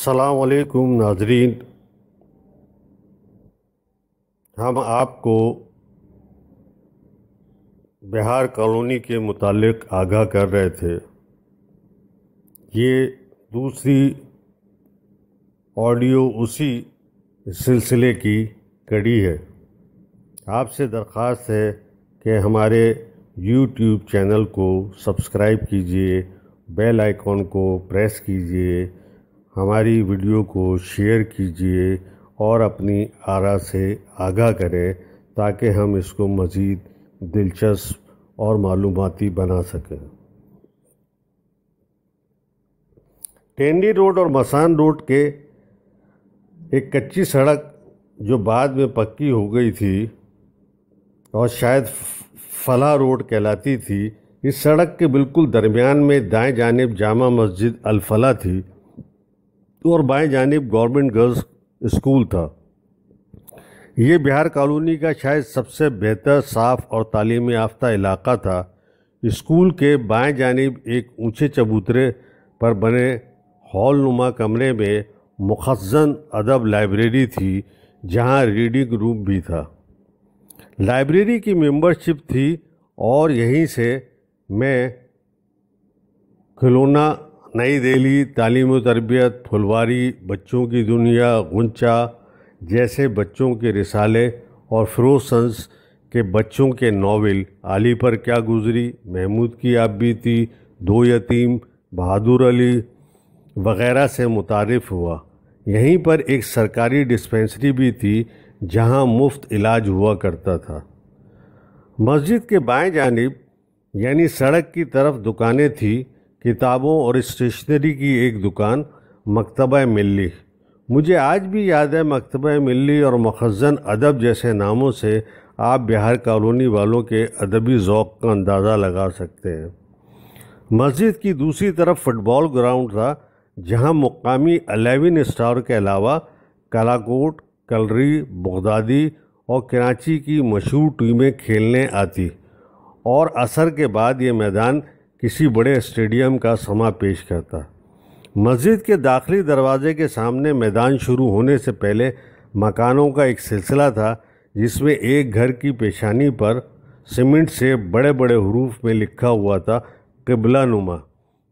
السلام علیکم ناظرین، ہم آپ کو بہار کالونی کے متعلق آگاہ کر رہے تھے۔ یہ دوسری آڈیو اسی سلسلے کی کڑی ہے۔ آپ سے درخواست ہے کہ ہمارے یوٹیوب چینل کو سبسکرائب کیجئے، بیل آئیکن کو پریس کیجئے، ہماری ویڈیو کو شیئر کیجئے اور اپنی آراء سے آگاہ کریں تاکہ ہم اس کو مزید دلچسپ اور معلوماتی بنا سکیں۔ ٹینڈی روڈ اور مسان روڈ کے ایک کچی سڑک جو بعد میں پکی ہو گئی تھی اور شاید فلاح روڈ کہلاتی تھی، اس سڑک کے بالکل درمیان میں دائیں جانب جامع مسجد الفلاح تھی اور بائیں جانب گورنمنٹ گرلز اسکول تھا۔ یہ بہار کالونی کا شاید سب سے بہتر، صاف اور تعلیم یافتہ علاقہ تھا۔ اسکول کے بائیں جانب ایک اونچے چبوترے پر بنے ہال نما کمرے میں مخزن ادب لائبریری تھی، جہاں ریڈنگ روم بھی تھا۔ لائبریری کی ممبرشپ تھی اور یہیں سے میں کھلونا، نئی دہلی، تعلیم و تربیت، پھلواری، بچوں کی دنیا، غنچہ جیسے بچوں کے رسالے اور فیروز سنز کے بچوں کے ناول، علی پر کیا گزری، محمود کی آپ بیتی، دو یتیم، بہادر علی وغیرہ سے متعارف ہوا۔ یہیں پر ایک سرکاری ڈسپنسری بھی تھی جہاں مفت علاج ہوا کرتا تھا۔ مسجد کے بائیں جانب یعنی سڑک کی طرف دکانیں تھیں، کتابوں اور اسٹیشنری کی ایک دکان، مکتبہ ملی۔ مجھے آج بھی یاد ہے، مکتبہ ملی اور مخزن ادب جیسے ناموں سے آپ بہار کالونی والوں کے ادبی ذوق کا اندازہ لگا سکتے ہیں۔ مسجد کی دوسری طرف فٹ بال گراؤنڈ تھا، جہاں مقامی 11 اسٹار کے علاوہ کالاکوٹ، کلری، بغدادی اور کراچی کی مشہور ٹیمیں کھیلنے آتی، اور عصر کے بعد یہ میدان کسی بڑے اسٹیڈیم کا سما پیش کرتا۔ مسجد کے داخلی دروازے کے سامنے میدان شروع ہونے سے پہلے مکانوں کا ایک سلسلہ تھا، جس میں ایک گھر کی پیشانی پر سیمنٹ سے بڑے بڑے حروف میں لکھا ہوا تھا قبلہ نما،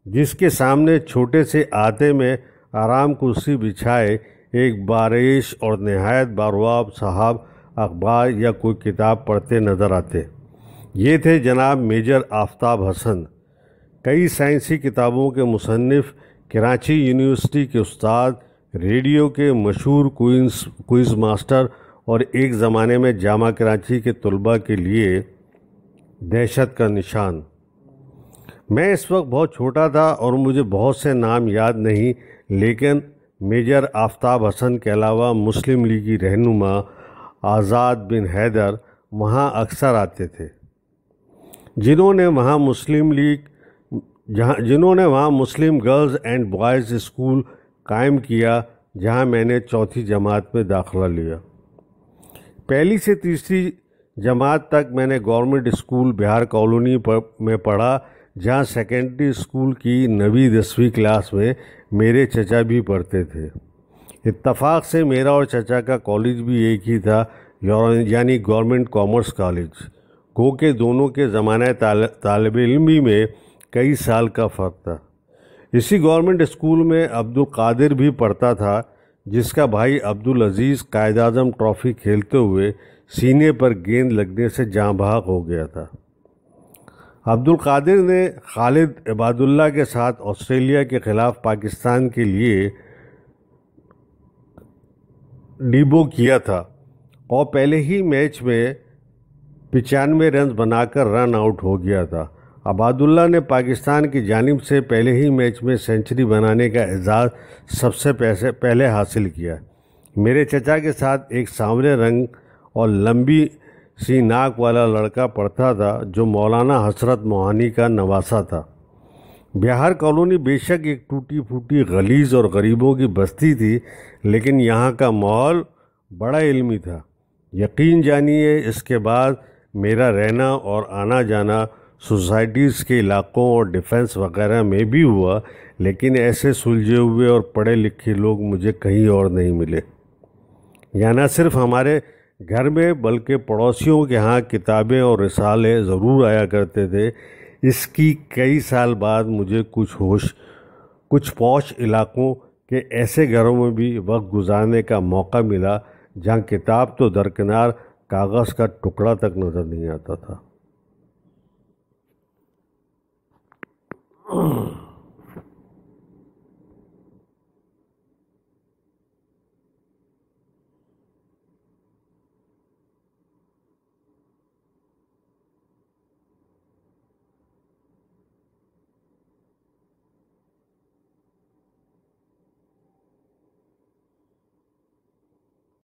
جس کے سامنے چھوٹے سے آتے میں آرام کرسی بچھائے ایک باریش اور نہایت بارواب صاحب اخبار یا کوئی کتاب پڑھتے نظر آتے۔ یہ تھے جناب میجر آفتاب حسن، کئی سائنسی کتابوں کے مصنف، کراچی یونیورسٹی کے استاد، ریڈیو کے مشہور کوئز ماسٹر اور ایک زمانے میں جامعہ کراچی کے طلباء کے لیے دہشت کا نشان۔ میں اس وقت بہت چھوٹا تھا اور مجھے بہت سے نام یاد نہیں، لیکن میجر آفتاب حسن کے علاوہ مسلم لیگی رہنما آزاد بن حیدر وہاں اکثر آتے تھے، جنہوں نے وہاں مسلم گرلز اینڈ بوائز اسکول قائم کیا، جہاں میں نے چوتھی جماعت میں داخلہ لیا۔ پہلی سے تیسری جماعت تک میں نے گورنمنٹ اسکول بہار کالونی میں پڑھا، جہاں سیکنڈری اسکول کی 9ویں 10ویں کلاس میں میرے چچا بھی پڑھتے تھے۔ اتفاق سے میرا اور چچا کا کالج بھی ایک ہی تھا، یعنی گورنمنٹ کامرس کالج، گو کہ دونوں کے زمانہ طالب علمی میں کئی سال کا فرق تھا۔ اسی گورنمنٹ اسکول میں عبدالقادر بھی پڑھتا تھا، جس کا بھائی عبدالعزیز قائد اعظم ٹرافی کھیلتے ہوئے سینے پر گیند لگنے سے جاں بحق ہو گیا تھا۔ عبدالقادر نے خالد عباد اللہ کے ساتھ آسٹریلیا کے خلاف پاکستان کے لیے ڈیبو کیا تھا اور پہلے ہی میچ میں 95 رنز بنا کر رن آؤٹ ہو گیا تھا۔ عباد اللہ نے پاکستان کی جانب سے پہلے ہی میچ میں سینچری بنانے کا اعزاز سب سے پہلے حاصل کیا۔ میرے چچا کے ساتھ ایک سانولے رنگ اور لمبی سی ناک والا لڑکا پڑھتا تھا، جو مولانا حسرت موہانی کا نواسہ تھا۔ بہار کالونی بے شک ایک ٹوٹی پھوٹی، غلیظ اور غریبوں کی بستی تھی، لیکن یہاں کا ماحول بڑا علمی تھا۔ یقین جانیے، اس کے بعد میرا رہنا اور آنا جانا سوسائٹیز کے علاقوں اور ڈیفنس وغیرہ میں بھی ہوا، لیکن ایسے سلجھے ہوئے اور پڑھے لکھے لوگ مجھے کہیں اور نہیں ملے۔ یا نہ صرف ہمارے گھر میں بلکہ پڑوسیوں کے ہاں کتابیں اور رسالے ضرور آیا کرتے تھے۔ اس کی کئی سال بعد مجھے کچھ پوش علاقوں کے ایسے گھروں میں بھی وقت گزارنے کا موقع ملا جہاں کتاب تو درکنار، کاغذ کا ٹکڑا تک نظر نہیں آتا تھا۔